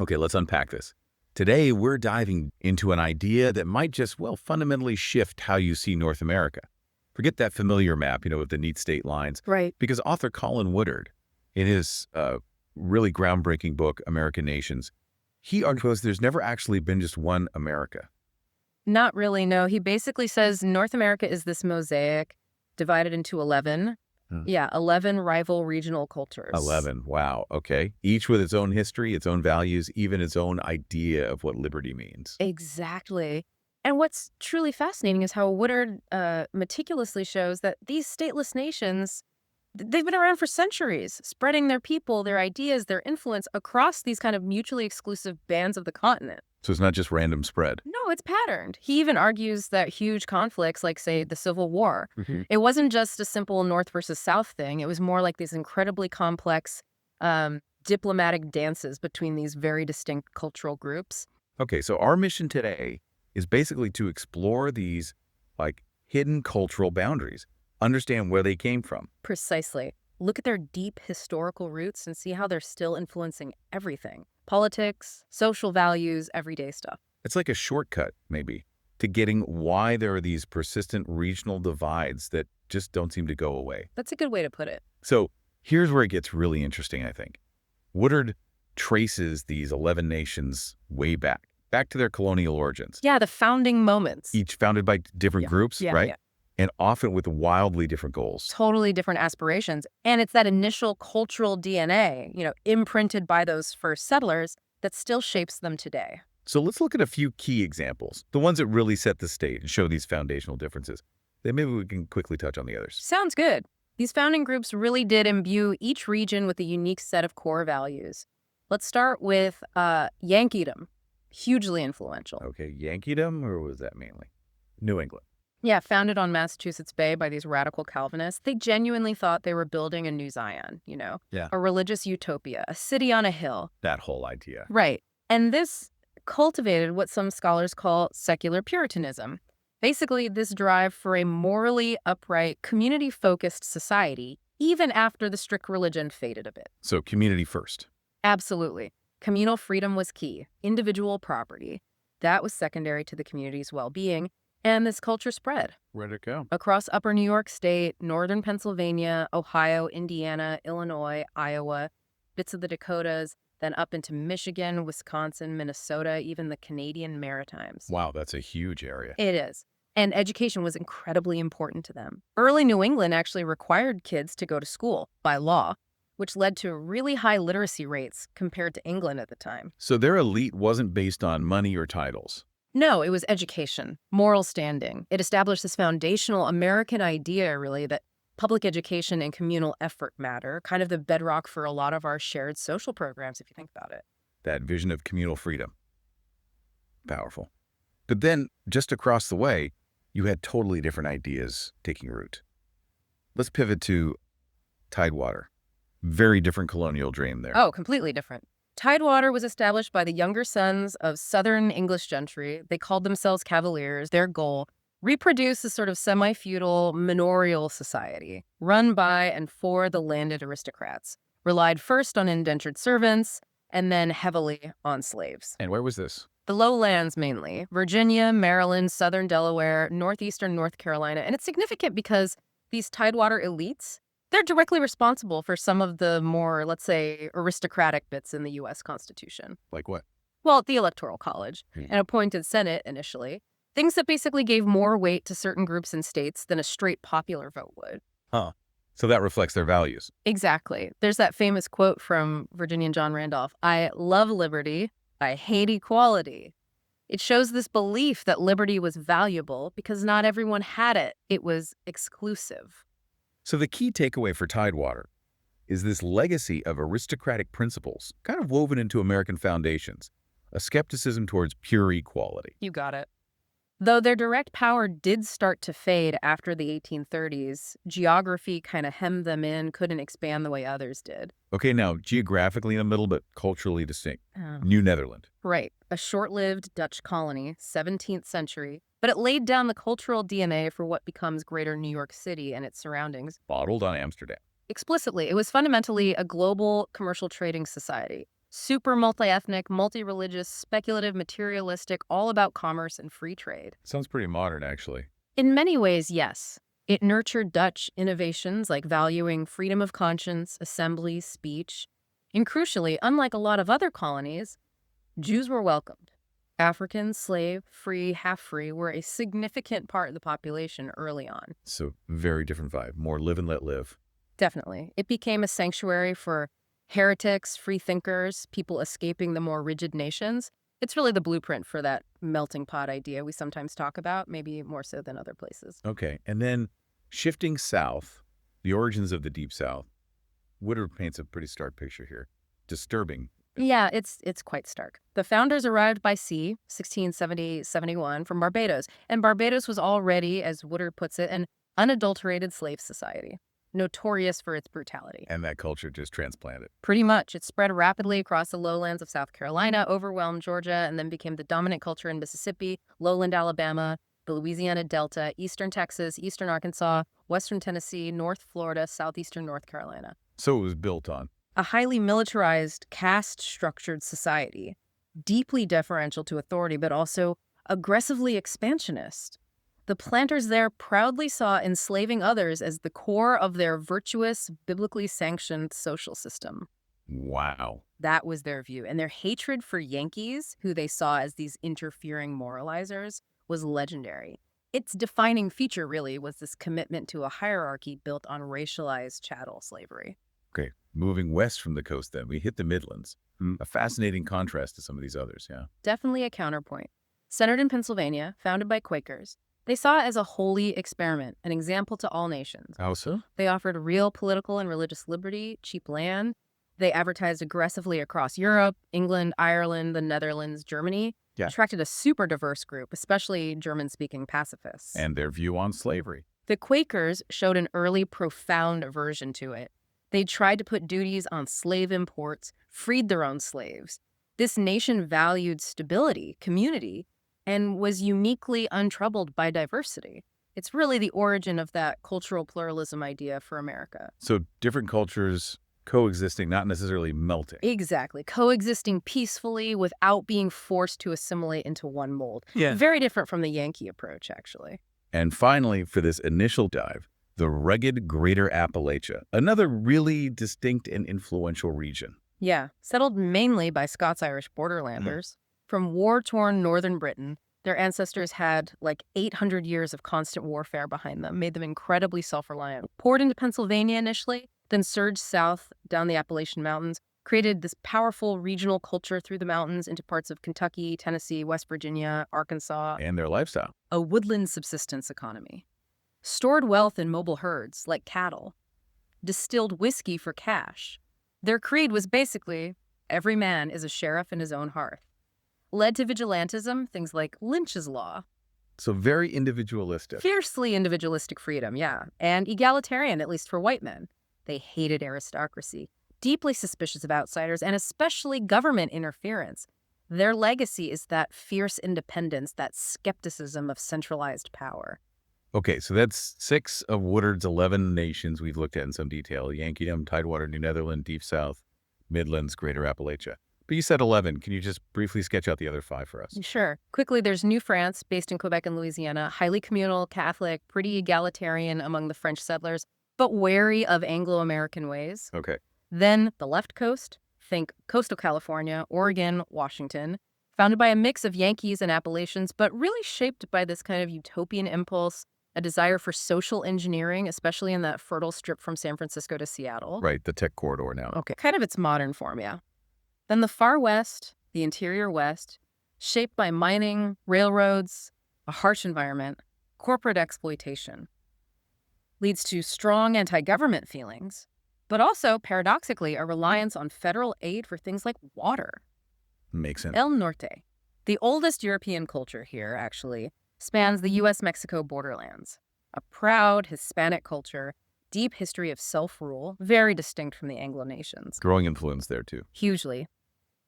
Okay, let's unpack this. Today, we're diving into an idea that might just, well, fundamentally shift how you see North America. Forget that familiar map, with the neat state lines, Right. because author Colin Woodard, in his really groundbreaking book, American Nations, he argues there's never actually been just one America. Not really, no. He basically says North America is this mosaic divided into 11. Hmm. Yeah, 11 rival regional cultures. 11, wow, okay. Each with its own history, its own values, even its own idea of what liberty means. Exactly. And what's truly fascinating is how Woodard meticulously shows that these stateless nations, they've been around for centuries, spreading their people, their ideas, their influence across these kind of mutually exclusive bands of the continent. So it's not just random spread. No, it's patterned. He even argues that huge conflicts, like, say, the Civil War, Mhm. it wasn't just a simple North versus South thing. It was more like these incredibly complex diplomatic dances between these very distinct cultural groups. Okay, so our mission today is basically to explore these, hidden cultural boundaries, understand where they came from. Precisely. Look at their deep historical roots and see how they're still influencing everything. Politics, social values, everyday stuff. It's like a shortcut, maybe, to getting why there are these persistent regional divides that just don't seem to go away. That's a good way to put it. So here's where it gets really interesting, I think. Woodard traces these 11 nations way back to their colonial origins, Yeah, the founding moments. each founded by different groups, right? Yeah. And often with wildly different goals. Totally different aspirations. And it's that initial cultural DNA, imprinted by those first settlers that still shapes them today. So let's look at a few key examples, the ones that really set the stage and show these foundational differences. Then maybe we can quickly touch on the others. Sounds good. These founding groups really did imbue each region with a unique set of core values. Let's start with Yankeedom, hugely influential. Okay, Yankeedom, or was that mainly? New England. Yeah, founded on Massachusetts Bay by these radical Calvinists, they genuinely thought they were building a new Zion, Yeah. a religious utopia, a city on a hill. That whole idea. Right. And this cultivated what some scholars call secular Puritanism. Basically, this drive for a morally upright, community-focused society, even after the strict religion faded a bit. So community first. Absolutely. Communal freedom was key. Individual property. That was secondary to the community's well-being. And this culture spread Where'd it go? across upper New York State, northern Pennsylvania, Ohio, Indiana, Illinois, Iowa, bits of the Dakotas, then up into Michigan, Wisconsin, Minnesota, even the Canadian Maritimes. Wow, that's a huge area. It is. And education was incredibly important to them. Early New England actually required kids to go to school by law, which led to really high literacy rates compared to England at the time. So their elite wasn't based on money or titles. No, it was education, moral standing. It established this foundational American idea, really, that public education and communal effort matter, kind of the bedrock for a lot of our shared social programs, if you think about it. That vision of communal freedom. Powerful. But then, just across the way, you had totally different ideas taking root. Let's pivot to Tidewater. Very different colonial dream there. Oh, completely different. Tidewater was established by the younger sons of Southern English gentry. They called themselves Cavaliers. Their goal, reproduce a sort of semi-feudal manorial society run by and for the landed aristocrats, relied first on indentured servants and then heavily on slaves. And where was this? The lowlands mainly, Virginia, Maryland, southern Delaware, northeastern North Carolina. And it's significant because these Tidewater elites, they're directly responsible for some of the more, let's say, aristocratic bits in the U.S. Constitution. Like what? Well, the Electoral College, Hmm. an appointed Senate initially, things that basically gave more weight to certain groups and states than a straight popular vote would. Huh. So that reflects their values. Exactly. There's that famous quote from Virginian John Randolph, "I love liberty, I hate equality." It shows this belief that liberty was valuable because not everyone had it. It was exclusive. So the key takeaway for Tidewater is this legacy of aristocratic principles, kind of woven into American foundations, a skepticism towards pure equality. You got it. Though their direct power did start to fade after the 1830s, geography kind of hemmed them in, couldn't expand the way others did. Okay, now, geographically in the middle, but culturally distinct. Oh. New Netherland. Right. A short-lived Dutch colony, 17th century, but it laid down the cultural DNA for what becomes Greater New York City and its surroundings. Bottled on Amsterdam. Explicitly, it was fundamentally a global commercial trading society. Super multi-ethnic, multi-religious, speculative, materialistic, all about commerce and free trade. Sounds pretty modern, actually. In many ways, yes. It nurtured Dutch innovations like valuing freedom of conscience, assembly, speech. And crucially, unlike a lot of other colonies, Jews were welcomed. Africans, slave, free, half-free, were a significant part of the population early on. So very different vibe. More live and let live. Definitely. It became a sanctuary for heretics, free thinkers, people escaping the more rigid nations. It's really the blueprint for that melting pot idea we sometimes talk about, maybe more so than other places. Okay. And then shifting south, the origins of the Deep South, Woodard paints a pretty stark picture here. Disturbing. Yeah, it's quite stark. The founders arrived by sea, 1670-71, from Barbados. And Barbados was already, as Woodard puts it, an unadulterated slave society, notorious for its brutality. And that culture just transplanted. Pretty much. It spread rapidly across the lowlands of South Carolina, overwhelmed Georgia, and then became the dominant culture in Mississippi, lowland Alabama, the Louisiana Delta, eastern Texas, eastern Arkansas, western Tennessee, north Florida, southeastern North Carolina. So it was built on. A highly militarized, caste-structured society, deeply deferential to authority, but also aggressively expansionist. The planters there proudly saw enslaving others as the core of their virtuous, biblically sanctioned social system. Wow. That was their view. And their hatred for Yankees, who they saw as these interfering moralizers, was legendary. Its defining feature, really, was this commitment to a hierarchy built on racialized chattel slavery. Okay. Moving west from the coast then, we hit the Midlands. A fascinating contrast to some of these others, yeah. Definitely a counterpoint. Centered in Pennsylvania, founded by Quakers, they saw it as a holy experiment, an example to all nations. How so? They offered real political and religious liberty, cheap land. They advertised aggressively across Europe, England, Ireland, the Netherlands, Germany. Yeah. Attracted a super diverse group, especially German-speaking pacifists. And their view on slavery. The Quakers showed an early profound aversion to it. They tried to put duties on slave imports, freed their own slaves. This nation valued stability, community, and was uniquely untroubled by diversity. It's really the origin of that cultural pluralism idea for America. So different cultures coexisting, not necessarily melting. Exactly. Coexisting peacefully without being forced to assimilate into one mold. Yeah. Very different from the Yankee approach, actually. And finally, for this initial dive, the rugged Greater Appalachia, another really distinct and influential region. Yeah, settled mainly by Scots-Irish borderlanders. From war-torn northern Britain, their ancestors had like 800 years of constant warfare behind them, made them incredibly self-reliant. Poured into Pennsylvania initially, then surged south down the Appalachian Mountains, created this powerful regional culture through the mountains into parts of Kentucky, Tennessee, West Virginia, Arkansas. And their lifestyle. A woodland subsistence economy. Stored wealth in mobile herds, like cattle. Distilled whiskey for cash. Their creed was basically, every man is a sheriff in his own hearth. Led to vigilantism, things like Lynch's Law. So very individualistic. Fiercely individualistic freedom, yeah. And egalitarian, at least for white men. They hated aristocracy, deeply suspicious of outsiders, and especially government interference. Their legacy is that fierce independence, that skepticism of centralized power. Okay, so that's 6 of Woodard's 11 nations we've looked at in some detail. Yankeedom, Tidewater, New Netherland, Deep South, Midlands, Greater Appalachia. But you said 11. Can you just briefly sketch out the other 5 for us? Sure. Quickly, there's New France, based in Quebec and Louisiana, highly communal, Catholic, pretty egalitarian among the French settlers, but wary of Anglo-American ways. Okay. Then the left coast, think coastal California, Oregon, Washington, founded by a mix of Yankees and Appalachians, but really shaped by this kind of utopian impulse, a desire for social engineering, especially in that fertile strip from San Francisco to Seattle. Right, the tech corridor now. Okay, kind of its modern form, yeah. Then the far west, the interior west, shaped by mining, railroads, a harsh environment, corporate exploitation. Leads to strong anti-government feelings, but also, paradoxically, a reliance on federal aid for things like water. Makes sense. El Norte. The oldest European culture here, actually, spans the U.S.-Mexico borderlands. A proud Hispanic culture, deep history of self-rule, very distinct from the Anglo nations. Growing influence there, too. Hugely.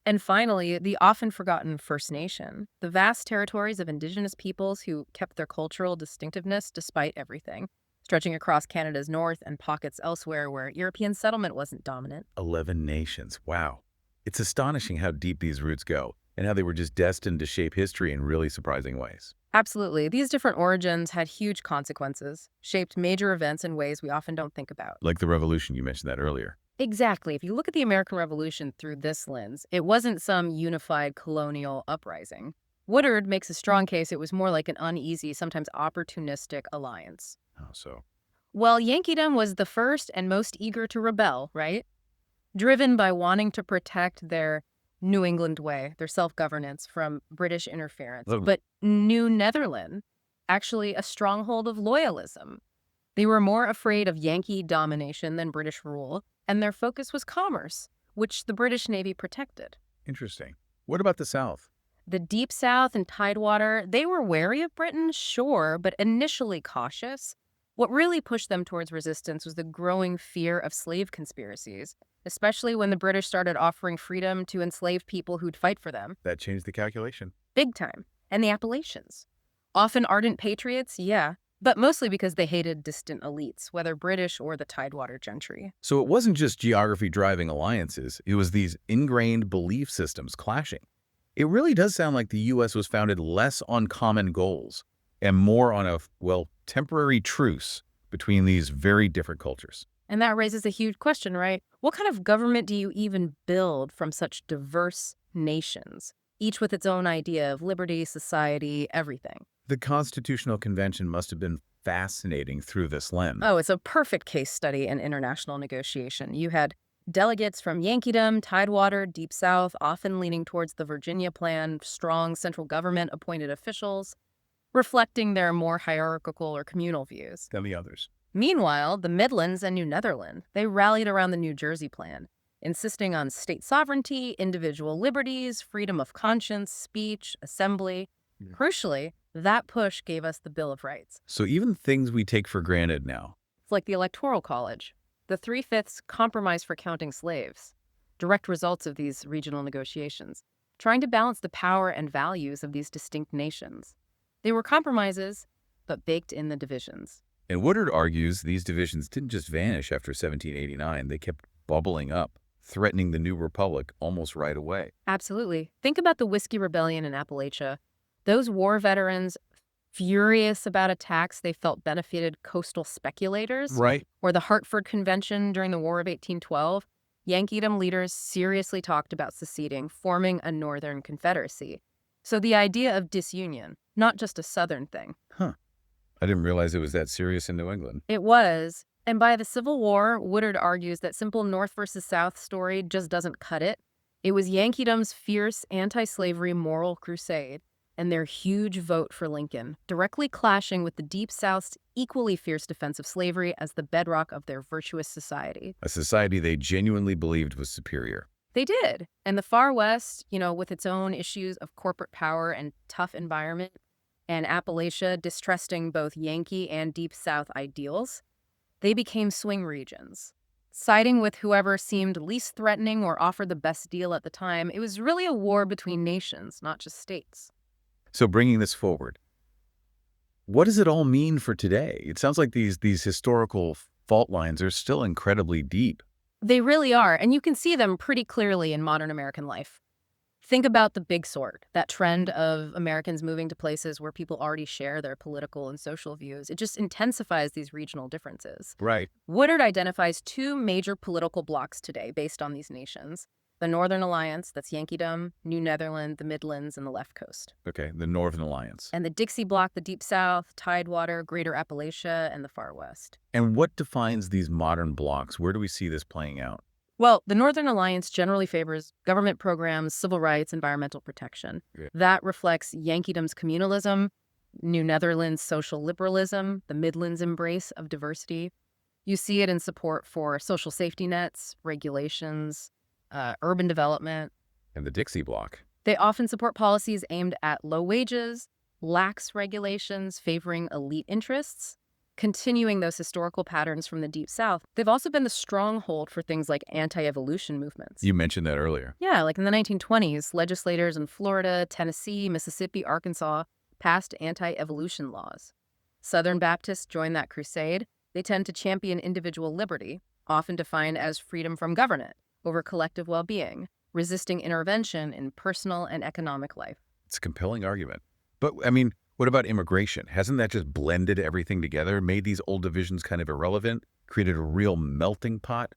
And finally, the often forgotten First Nation, the vast territories of Indigenous peoples who kept their cultural distinctiveness despite everything, stretching across Canada's north and pockets elsewhere where European settlement wasn't dominant. 11 nations. Wow. It's astonishing how deep these roots go and how they were just destined to shape history in really surprising ways. Absolutely. These different origins had huge consequences, shaped major events in ways we often don't think about. Like the revolution, you mentioned that earlier. Exactly. If you look at the American Revolution through this lens, it wasn't some unified colonial uprising. Woodard makes a strong case it was more like an uneasy, sometimes opportunistic alliance. Oh, so Well, Yankeedom was the first and most eager to rebel, right? Driven by wanting to protect their New England way, their self-governance from British interference. Lovely. But New Netherland, actually a stronghold of loyalism. They were more afraid of Yankee domination than British rule, and their focus was commerce, which the British Navy protected. interesting. What about the South? The Deep South and Tidewater, they were wary of Britain, sure, but initially cautious. What really pushed them towards resistance was the growing fear of slave conspiracies, especially when the British started offering freedom to enslaved people who'd fight for them. That changed the calculation. Big time. And the Appalachians. Often ardent patriots, yeah, but mostly because they hated distant elites, whether British or the Tidewater gentry. So it wasn't just geography driving alliances, it was these ingrained belief systems clashing. It really does sound like the U.S. was founded less on common goals and more on a, well, temporary truce between these very different cultures. And that raises a huge question, right? What kind of government do you even build from such diverse nations, each with its own idea of liberty, society, everything? The Constitutional Convention must have been fascinating through this lens. Oh, it's a perfect case study in international negotiation. You had delegates from Yankeedom, Tidewater, Deep South, often leaning towards the Virginia Plan, strong central government appointed officials, reflecting their more hierarchical or communal views. Than the others. Meanwhile, the Midlands and New Netherland, they rallied around the New Jersey Plan, insisting on state sovereignty, individual liberties, freedom of conscience, speech, assembly. Yeah. Crucially, that push gave us the Bill of Rights. So even things we take for granted now. It's like the Electoral College, the 3/5 compromise for counting slaves, direct results of these regional negotiations, trying to balance the power and values of these distinct nations. They were compromises, but baked in the divisions. And Woodard argues these divisions didn't just vanish after 1789, they kept bubbling up, threatening the new republic almost right away. Absolutely. Think about the Whiskey Rebellion in Appalachia. Those war veterans, furious about attacks they felt benefited coastal speculators, Right. or the Hartford Convention during the War of 1812, Yankeedom leaders seriously talked about seceding, forming a Northern Confederacy. So the idea of disunion, not just a Southern thing. Huh. I didn't realize it was that serious in New England. It was. And by the Civil War, Woodard argues that simple North versus South story just doesn't cut it. It was Yankeedom's fierce anti-slavery moral crusade and their huge vote for Lincoln, directly clashing with the Deep South's equally fierce defense of slavery as the bedrock of their virtuous society. A society they genuinely believed was superior. They did. And the Far West, with its own issues of corporate power and tough environment, and Appalachia distrusting both Yankee and Deep South ideals, they became swing regions. Siding with whoever seemed least threatening or offered the best deal at the time, it was really a war between nations, not just states. So bringing this forward, what does it all mean for today? It sounds like these historical fault lines are still incredibly deep. They really are, and you can see them pretty clearly in modern American life. Think about the big sort, that trend of Americans moving to places where people already share their political and social views. It just intensifies these regional differences. Right. Woodard identifies two major political blocs today based on these nations. The Northern Alliance, that's Yankeedom, New Netherland, the Midlands, and the left coast. Okay, the Northern Alliance. And the Dixie Block, the Deep South, Tidewater, Greater Appalachia, and the Far West. And what defines these modern blocks? Where do we see this playing out? Well, the Northern Alliance generally favors government programs, civil rights, environmental protection. Yeah. That reflects Yankeedom's communalism, New Netherlands' social liberalism, the Midlands' embrace of diversity. You see it in support for social safety nets, regulations, urban development. And the Dixie Block. They often support policies aimed at low wages, lax regulations favoring elite interests, continuing those historical patterns from the Deep South. They've also been the stronghold for things like anti-evolution movements. You mentioned that earlier. Yeah, like in the 1920s, legislators in Florida, Tennessee, Mississippi, Arkansas passed anti-evolution laws. Southern Baptists joined that crusade. They tend to champion individual liberty, often defined as freedom from government over collective well-being, resisting intervention in personal and economic life. It's a compelling argument. But, I mean, what about immigration? Hasn't that just blended everything together, made these old divisions kind of irrelevant, created a real melting pot?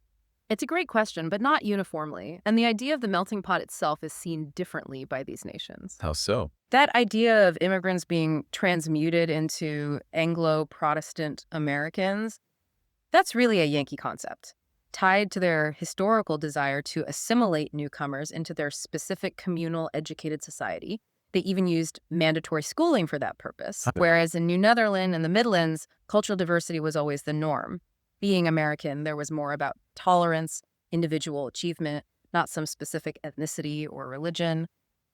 It's a great question, but not uniformly. And the idea of the melting pot itself is seen differently by these nations. How so? That idea of immigrants being transmuted into Anglo-Protestant Americans, that's really a Yankee concept, tied to their historical desire to assimilate newcomers into their specific communal educated society. They even used mandatory schooling for that purpose, whereas in New Netherland and the Midlands, cultural diversity was always the norm. Being American, there was more about tolerance, individual achievement, not some specific ethnicity or religion.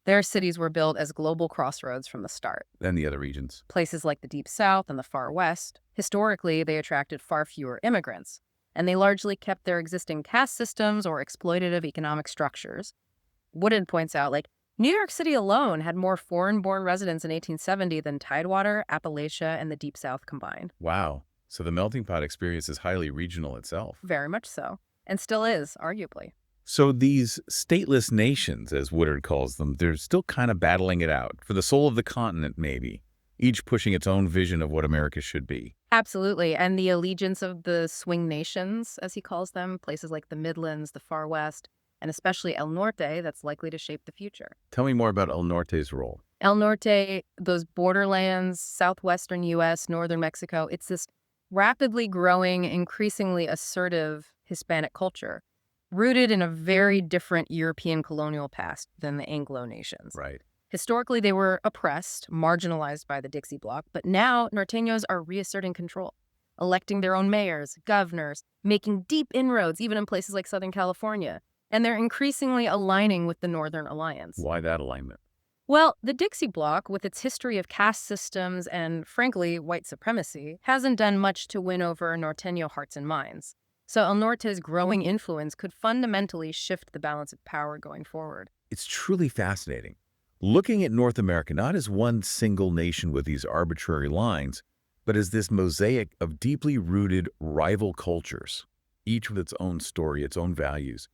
Their cities were built as global crossroads from the start. And the other regions. Places like the Deep South and the Far West, historically, they attracted far fewer immigrants, and they largely kept their existing caste systems or exploitative economic structures. Woodard points out, New York City alone had more foreign-born residents in 1870 than Tidewater, Appalachia, and the Deep South combined. Wow. So the melting pot experience is highly regional itself. Very much so, and still is, arguably. So these stateless nations, as Woodard calls them, they're still kind of battling it out for the soul of the continent, maybe, each pushing its own vision of what America should be. Absolutely, and the allegiance of the swing nations, as he calls them, places like the Midlands, the Far West, and especially El Norte, that's likely to shape the future. Tell me more about El Norte's role. El Norte, those borderlands, southwestern U.S., northern Mexico, it's this rapidly growing, increasingly assertive Hispanic culture, rooted in a very different European colonial past than the Anglo nations. Right. Historically, they were oppressed, marginalized by the Dixie Bloc, but now Norteños are reasserting control, electing their own mayors, governors, making deep inroads even in places like Southern California, and they're increasingly aligning with the Northern Alliance. Why that alignment? Well, the Dixie Bloc, with its history of caste systems and, frankly, white supremacy, hasn't done much to win over Norteño hearts and minds. So El Norte's growing influence could fundamentally shift the balance of power going forward. It's truly fascinating. Looking at North America not as one single nation with these arbitrary lines, but as this mosaic of deeply rooted rival cultures, each with its own story, its own values.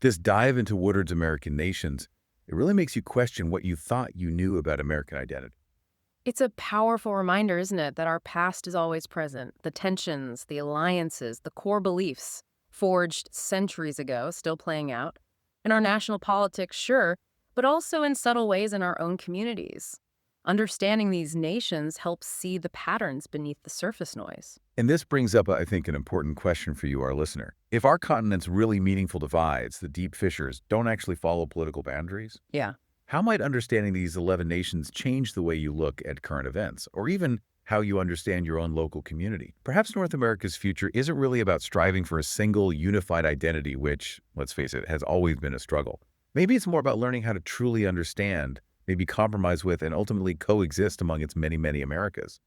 This dive into Woodard's American nations, it really makes you question what you thought you knew about American identity. It's a powerful reminder, isn't it, that our past is always present. The tensions, the alliances, the core beliefs forged centuries ago, still playing out. In our national politics, sure, but also in subtle ways in our own communities. Understanding these nations helps see the patterns beneath the surface noise. And this brings up, I think, an important question for you, our listener. If our continent's really meaningful divides, the deep fissures, don't actually follow political boundaries, Yeah. how might understanding these 11 nations change the way you look at current events, or even how you understand your own local community? Perhaps North America's future isn't really about striving for a single, unified identity, which, let's face it, has always been a struggle. Maybe it's more about learning how to truly understand, maybe compromise with, and ultimately coexist among its many, many Americas.